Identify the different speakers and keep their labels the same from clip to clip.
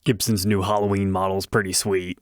Speaker 1: Gibson's new Halloween model's pretty sweet.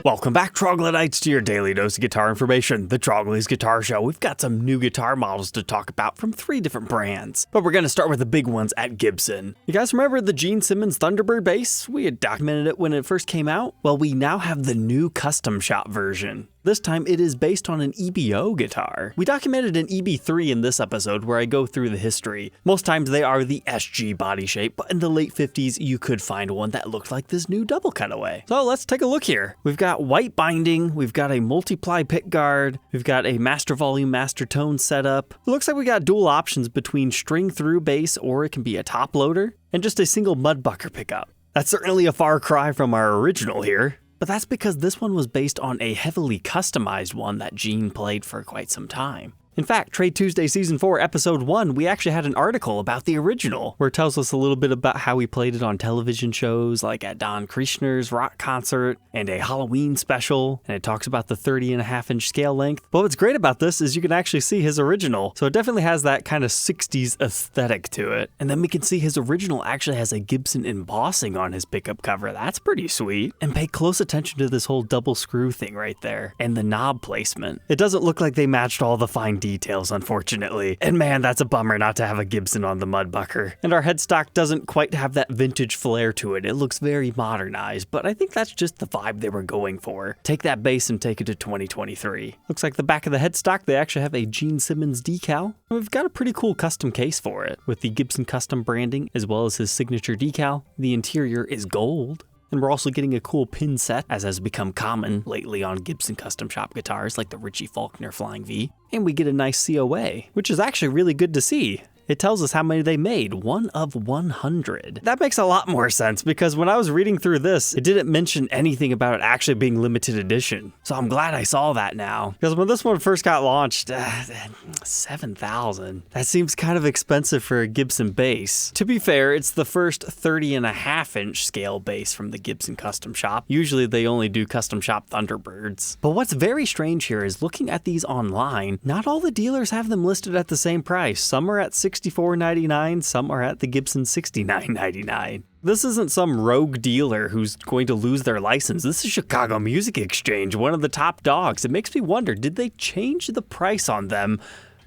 Speaker 1: Welcome back, Troglodytes, to your daily dose of guitar information, the Trogly's Guitar Show. We've got some new guitar models to talk about from 3 different brands, but we're going to start with the big ones at Gibson. You guys remember the Gene Simmons Thunderbird bass? We had documented it when it first came out. Well, we now have the new custom shop version. This time it is based on an EBO guitar. We documented an EB3 in this episode where I go through the history. Most times they are the SG body shape, but in the late 50s you could find one that looked like this new double cutaway. So let's take a look here. We've got white binding, we've got a multiply pick guard, we've got a master volume, master tone setup. It looks like we got dual options between string through bass, or it can be a top loader, and just a single mudbucker pickup. That's certainly a far cry from our original here. But that's because this one was based on a heavily customized one that Gene played for quite some time. In fact, Trade Tuesday Season 4, Episode 1, we actually had an article about the original, where it tells us a little bit about how he played it on television shows, like at Don Krishner's rock concert, and a Halloween special, and it talks about the 30.5-inch scale length. But what's great about this is you can actually see his original, so it definitely has that kind of 60s aesthetic to it. And then we can see his original actually has a Gibson embossing on his pickup cover. That's pretty sweet. And pay close attention to this whole double screw thing right there, and the knob placement. It doesn't look like they matched all the fine details, unfortunately. And man, that's a bummer not to have a Gibson on the mudbucker. And our headstock doesn't quite have that vintage flair to it. It looks very modernized, but I think that's just the vibe they were going for. Take that bass and take it to 2023. Looks like the back of the headstock, they actually have a Gene Simmons decal. We've got a pretty cool custom case for it, with the Gibson custom branding as well as his signature decal. The interior is gold. And we're also getting a cool pin set, as has become common lately on Gibson custom shop guitars like the Richie Faulkner Flying V. And we get a nice COA, which is actually really good to see. It tells us how many they made, 1 of 100. That makes a lot more sense, because when I was reading through this, it didn't mention anything about it actually being limited edition. So I'm glad I saw that now. Because when this one first got launched, $7,000. That seems kind of expensive for a Gibson bass. To be fair, it's the first 30.5-inch scale bass from the Gibson custom shop. Usually they only do custom shop Thunderbirds. But what's very strange here is looking at these online, not all the dealers have them listed at the same price. Some are at $64.99, some are at the Gibson $69.99. This isn't some rogue dealer who's going to lose their license. This is Chicago Music Exchange, one of the top dogs. It makes me wonder, did they change the price on them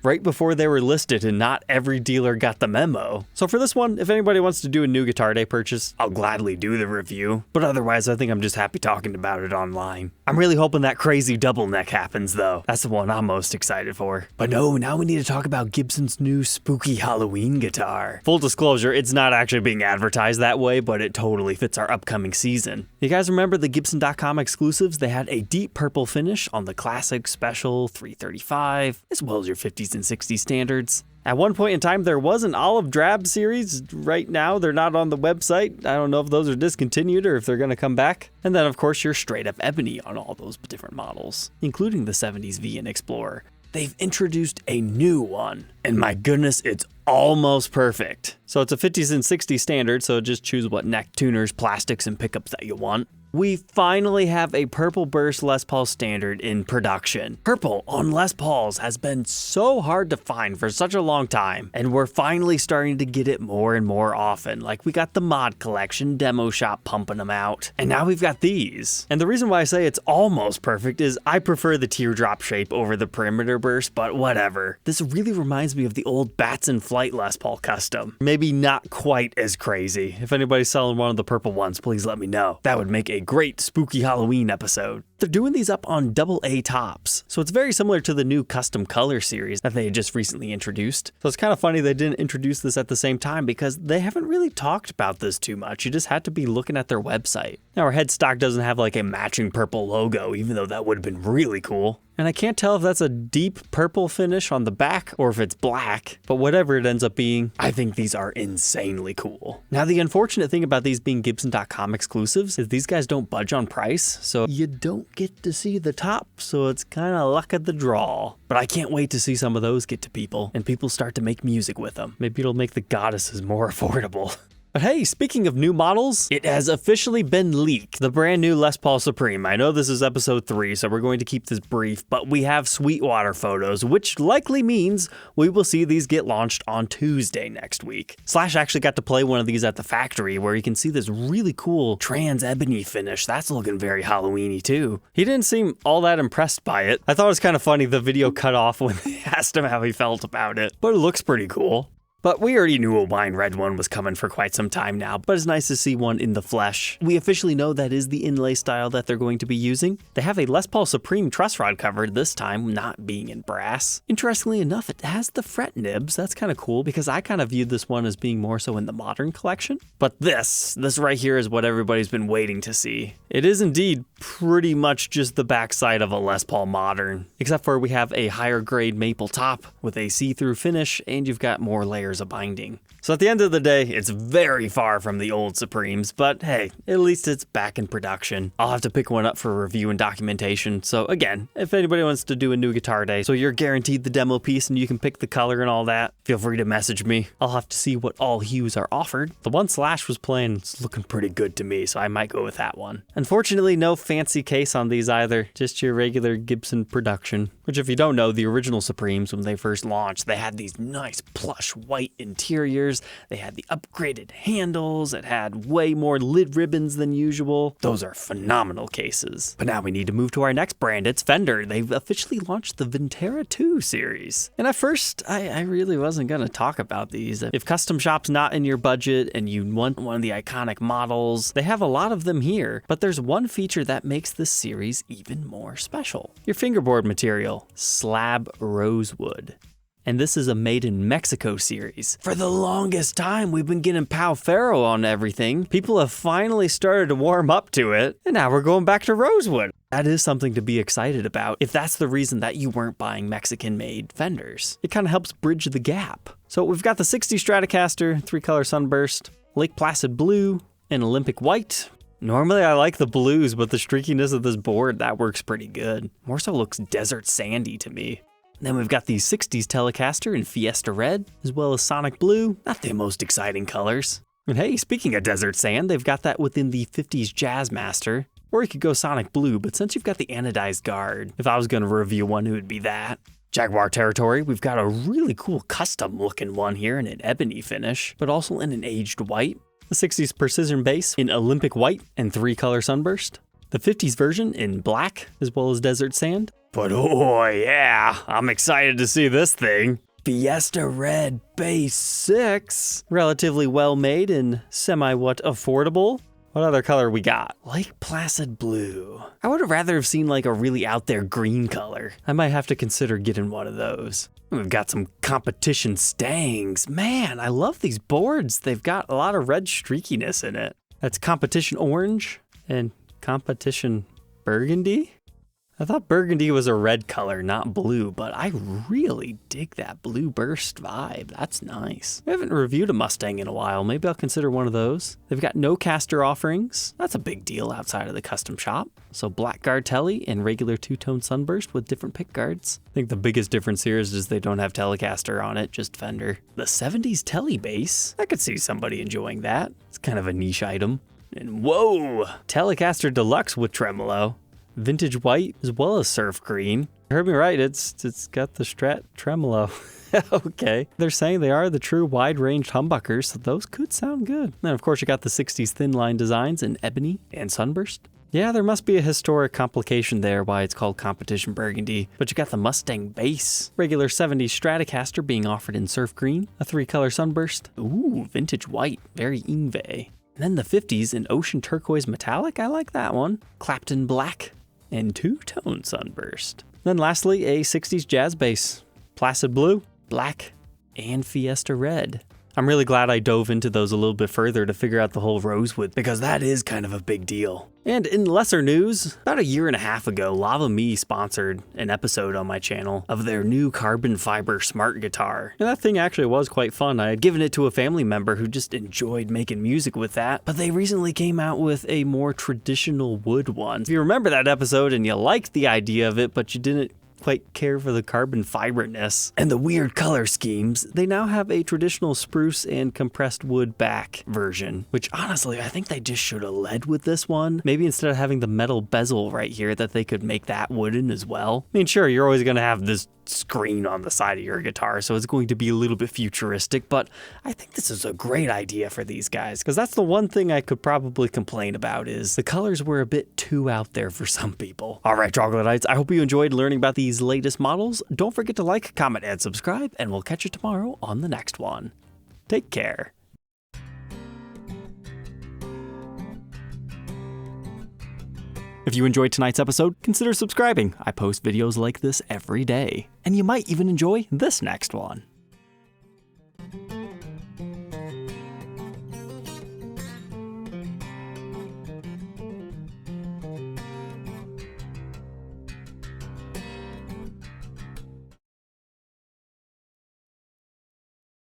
Speaker 1: right before they were listed and not every dealer got the memo? So for this one, if anybody wants to do a new Guitar Day purchase, I'll gladly do the review. But otherwise, I think I'm just happy talking about it online. I'm really hoping that crazy double neck happens though. That's the one I'm most excited for. But no, now we need to talk about Gibson's new spooky Halloween guitar. Full disclosure, it's not actually being advertised that way, but it totally fits our upcoming season. You guys remember the Gibson.com exclusives? They had a deep purple finish on the Classic, Special, 335, as well as your 50s and 60s standards. At one point in time, there was an olive drab series. Right now, they're not on the website. I don't know if those are discontinued or if they're going to come back. And then, of course, your straight up Ebony on all those different models, including the 70s V and Explorer. They've introduced a new one, and my goodness, it's almost perfect. So it's a 50s and 60s standard, so just choose what neck tuners, plastics, and pickups that you want. We finally have a Purple Burst Les Paul standard in production. Purple on Les Pauls has been so hard to find for such a long time, and we're finally starting to get it more and more often. Like we got the Mod Collection demo shop pumping them out, and now we've got these. And the reason why I say it's almost perfect is I prefer the teardrop shape over the perimeter burst, but whatever. This really reminds me of the old Bats in Flight Les Paul custom. Maybe not quite as crazy. If anybody's selling one of the purple ones, please let me know. That would make a great spooky Halloween episode. They're doing these up on AA tops, so it's very similar to the new custom color series that they had just recently introduced. So it's kind of funny they didn't introduce this at the same time, because they haven't really talked about this too much. You just had to be looking at their website. Now our headstock doesn't have like a matching purple logo, even though that would have been really cool. And I can't tell if that's a deep purple finish on the back or if it's black, but whatever it ends up being, I think these are insanely cool. Now the unfortunate thing about these being Gibson.com exclusives is these guys don't budge on price, so you don't get to see the top, so it's kind of luck of the draw. But I can't wait to see some of those get to people, and people start to make music with them. Maybe it'll make the goddesses more affordable. But hey, speaking of new models, it has officially been leaked. The brand new Les Paul Supreme. I know this is episode 3, so we're going to keep this brief, but we have Sweetwater photos, which likely means we will see these get launched on Tuesday next week. Slash actually got to play one of these at the factory where you can see this really cool trans ebony finish. That's looking very Halloween-y too. He didn't seem all that impressed by it. I thought it was kind of funny the video cut off when they asked him how he felt about it, but it looks pretty cool. But we already knew a wine red one was coming for quite some time now, but it's nice to see one in the flesh. We officially know that is the inlay style that they're going to be using. They have a Les Paul Supreme truss rod cover, this time not being in brass. Interestingly enough, it has the fret nibs. That's kind of cool because I kind of viewed this one as being more so in the modern collection. But this right here is what everybody's been waiting to see. It is indeed pretty much just the backside of a Les Paul Modern, except for we have a higher grade maple top with a see-through finish, and you've got more layers of binding. So at the end of the day, it's very far from the old Supremes, but hey, at least it's back in production. I'll have to pick one up for review and documentation. So again, if anybody wants to do a new guitar day, so you're guaranteed the demo piece and you can pick the color and all that, feel free to message me. I'll have to see what all hues are offered. The one Slash was playing is looking pretty good to me, so I might go with that one. Unfortunately, no fancy case on these either, just your regular Gibson production. Which if you don't know, the original Supremes, when they first launched, they had these nice plush white interiors. They had the upgraded handles. It had way more lid ribbons than usual. Those are phenomenal cases. But now we need to move to our next brand. It's Fender. They've officially launched the Vintera 2 series. And at first, I really wasn't going to talk about these. If custom shop's not in your budget and you want one of the iconic models, they have a lot of them here. But there's one feature that makes this series even more special. Your fingerboard material, slab rosewood. And this is a made in Mexico series. For the longest time, we've been getting Pau Ferro on everything. People have finally started to warm up to it, and now we're going back to rosewood. That is something to be excited about if that's the reason that you weren't buying Mexican-made Fenders. It kind of helps bridge the gap. So we've got the 60 Stratocaster, 3-color sunburst, Lake Placid blue, and Olympic white. Normally I like the blues, but the streakiness of this board, that works pretty good. More so looks desert sandy to me. Then we've got the 60s Telecaster in Fiesta Red, as well as Sonic Blue, not the most exciting colors. And hey, speaking of desert sand, they've got that within the 50s Jazzmaster. Or you could go Sonic Blue, but since you've got the anodized guard, if I was going to review one, it would be that. Jaguar territory, we've got a really cool custom looking one here in an ebony finish, but also in an aged white. The 60s Precision bass in Olympic white and 3-color sunburst. The 50s version in black, as well as desert sand. But oh yeah, I'm excited to see this thing. Fiesta Red Bass 6. Relatively well made and affordable. What other color we got? Lake Placid blue. I would have rather have seen like a really out there green color. I might have to consider getting one of those. We've got some competition Stangs. Man, I love these boards. They've got a lot of red streakiness in it. That's competition orange and competition burgundy. I thought burgundy was a red color, not blue, but I really dig that blue burst vibe. That's nice. I haven't reviewed a Mustang in a while. Maybe I'll consider one of those. They've got no caster offerings. That's a big deal outside of the custom shop. So black guard telly and regular 2-tone sunburst with different pick guards. I think the biggest difference here is just they don't have Telecaster on it, just Fender. The 70s telly bass. I could see somebody enjoying that. It's kind of a niche item. And whoa, Telecaster Deluxe with tremolo. Vintage white as well as surf green. You heard me right, it's got the Strat tremolo. Okay. They're saying they are the true wide-range humbuckers, so those could sound good. Then of course you got the 60s thin line designs in ebony and sunburst. Yeah, there must be a historic complication there why it's called Competition Burgundy, but you got the Mustang bass. Regular 70s Stratocaster being offered in surf green, a 3-color sunburst. Ooh, vintage white, very Ingve. And then the 50s in Ocean Turquoise Metallic, I like that one. Clapton Black and 2-tone sunburst. Then lastly, a 60s jazz bass. Placid blue, black, and Fiesta Red. I'm really glad I dove into those a little bit further to figure out the whole rosewood, because that is kind of a big deal. And in lesser news, about a year and a half ago, Lava Me sponsored an episode on my channel of their new carbon fiber smart guitar. And that thing actually was quite fun. I had given it to a family member who just enjoyed making music with that, but they recently came out with a more traditional wood one. If you remember that episode and you liked the idea of it, but you didn't quite care for the carbon fiberness and the weird color schemes, they now have a traditional spruce and compressed wood back version, which honestly, I think they just should have led with this one. Maybe instead of having the metal bezel right here, that they could make that wooden as well. I mean, sure, you're always going to have this screen on the side of your guitar, so it's going to be a little bit futuristic, but I think this is a great idea for these guys, because that's the one thing I could probably complain about is the colors were a bit too out there for some people. All right, Troglodytes, I hope you enjoyed learning about these latest models. Don't forget to like, comment, and subscribe, and we'll catch you tomorrow on the next one. Take care. If you enjoyed tonight's episode, consider subscribing. I post videos like this every day. And you might even enjoy this next one.